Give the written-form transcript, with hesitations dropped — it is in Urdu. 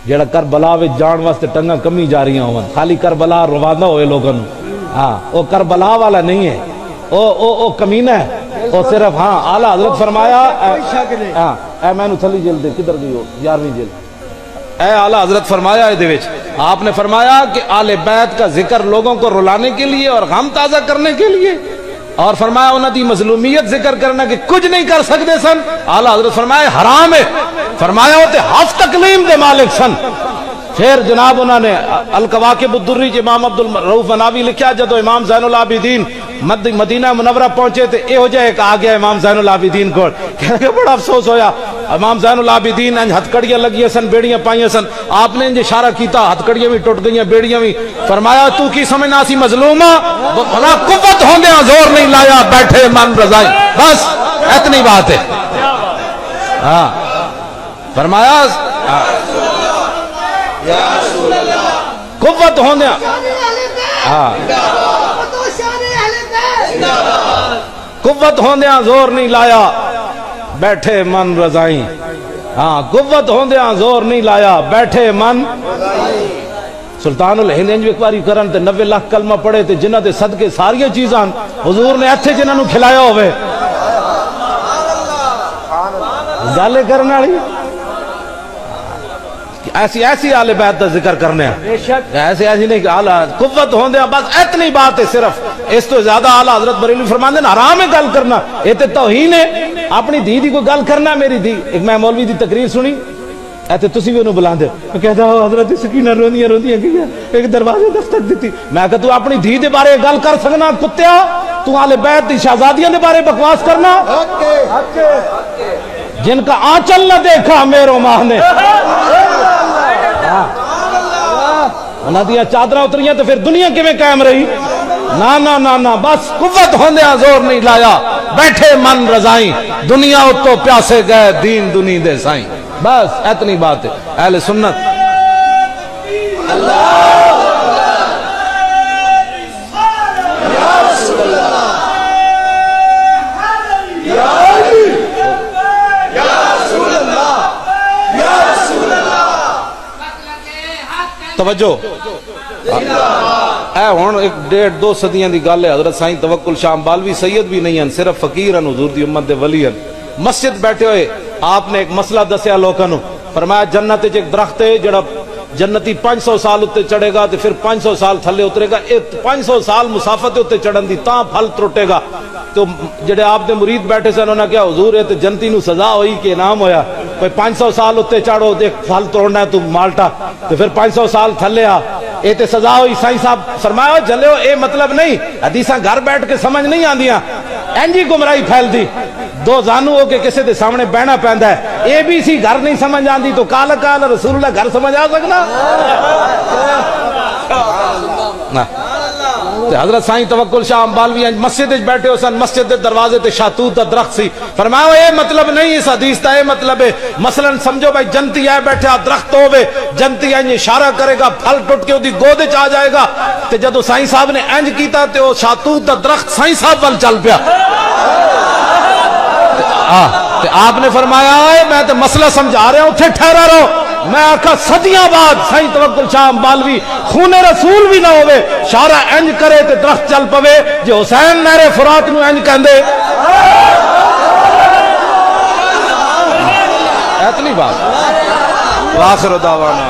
جڑا کربلا وچ جان واسطے ٹنگا کمی جا رہی ہوں خالی کربلا روانہ ہوئے لوگوں. ہاں وہ کربلا والا نہیں ہے، او کمینہ ہے. وہ صرف ہاں اعلیٰ حضرت فرمایا ہاں اے میں نو تھلی جلد دے کدھر گئی ہو 11ویں جلد. اے اعلیٰ حضرت فرمایا آپ نے فرمایا کہ آل بیت کا ذکر لوگوں کو رلانے کے لیے اور غم تازہ کرنے کے لیے، اور فرمایا انہوں دی مظلومیت ذکر کرنا کہ کچھ نہیں کر سکتے سن. اعلیٰ حضرت فرمایا حرام ہے. فرمایا ہوتے ہف تکلیم دے مالک سن. پھر جناب انہوں نے القواقب الدری امام عبد الرؤف مناوی لکھا جدو امام زین العابدین مدینہ منورہ پہنچے تو یہ ہو جائے ایک آ گیا امام زین العابدین کو، کہنے کہ بڑا افسوس ہویا. امام زین العابدین انج ہتھکڑیاں لگی سن، بیڑیاں پائیاں سن. آپ نے انج اشارہ کیتا، ہتھکڑیاں بھی ٹوٹ گئیاں، بیڑیاں بھی. فرمایا تو کی سمجھنا سی مظلومہ؟ بھلا قوت ہوندے زور نہیں لایا، بیٹھے من رضائی. بس اتنی بات ہے. ہاں فرمایا قوت ہوندے ہاں قوت ہوندیاں زور نہیں لایا، بیٹھے من رضائی. ہاں قوت ہوندیاں زور نہیں لایا، بیٹھے من. سلطان الہند انج ایک باری کرن تے 90 لاکھ کلمہ پڑھے تے جنہ دے صدقے ساریاں چیزاں حضور نے ایتھے جنہاں نو کھلایا ہوئے. گالے کرنے والی ایسی آل بیت دا ذکر کرنے ہیں، ایسی نہیں کہ آلہ قوت ہوندے ہیں. بس اتنی بات ہے، صرف اس تو زیادہ اعلیٰ حضرت بریلوی فرماندے ہیں حرام ہے گل کرنا. یہ تو توہین ہے. اپنی دھی دی کوئی گل کرنا. میری دھی ایک میں مولوی دی تقریر سنی ایتے تسی بھی انہوں بلاندے، میں کہتا ہوں حضرت سکینہ روندیاں گیا ایک دروازے دستک دیتی. میں کہتا تو اپنی دھی دے بارے گل کر سکنا کتیا؟ تو آل بیت دی شہزادیاں دے بارے بکواس کرنا؟ جن کا آنچل نہ دیکھا میرو ماہ نے، انہاں دیا چادرہ اتریاں تو پھر دنیا کیویں قائم رہی؟ نا بس قوت ہوندیاں زور نہیں لایا، بیٹھے من رضائیں. دنیا اتو پیاسے گئے دین دنی دے سائیں. بس اتنی بات ہے. اہل سنت توجہ اے ہون ایک 1.5-2 صدیاں دی گل ہے. حضرت سائیں توکل شاہ امبالوی سید بھی نہیں ہیں، صرف فقیر ہیں، حضور دی امت دے ولی ہیں. مسجد بیٹھے ہوئے آپ نے ایک مسئلہ دسیا لوگوں نو. فرمایا جنت ایک درخت ہے جڑا جنتی 500 سال اتے چڑھے گا تو پھر 500 سال تھلے اترے گا. 500 سال مسافت اتے چڑھن دی تاں پھل ترٹے گا. تو جڑے آپ دے مرید بیٹھے سے انہوں نے کہا حضور ہے تو جنتی نو سزا ہوئی کہ انعام ہویا؟ کوئی 500 سال اتے چڑھو دیکھ پھل توڑنا ہے تو مالٹا، تو پھر 500 سال تھلے آ اے تے سزا ہوئی. سائیں صاحب فرمایا جلے ہو اے مطلب نہیں، حدیثاں گھر بیٹھ کے سمجھ نہیں آندیاں. اینجی گمراہی پھیل دی. دو زانو ہو کے کسے دے سامنے بہنا پیندا ہے. اے بی سی گھر نہیں سمجھ آندی تو کال رسول اللہ گھر سمجھ آ سکنا؟ حضرت سائیں توکل شاہ امبالوی مسجد بیٹھے ہو سن، مسجد دے دروازے تے شاہتوت دا درخت سی. فرمایا اے مطلب نہیں اس حدیث دا، اے مطلب ہے مثلا سمجھو بھائی جنتی آئے بیٹھے درخت ہوئے، جنتی آئے اشارہ کرے گا پھل ٹوٹ کے دی گودے چاہ جائے گا. تے جدو سائیں صاحب نے انج کیتا تے وہ شاہتوت دا درخت سائیں صاحب وال چل پیا. آپ نے فرمایا میں تو مسئلہ سمجھا رہا ہوں اتھے ٹھہرا رہو. میں آکھا صدیاں بعد سائیں توکل شاہ امبالوی خون رسول بھی نہ ہوئے شارع انج کرے تے درخت چل پوے جو حسین نہر فرات نو انج کہندے. اتنی بات. وآخر دعوانا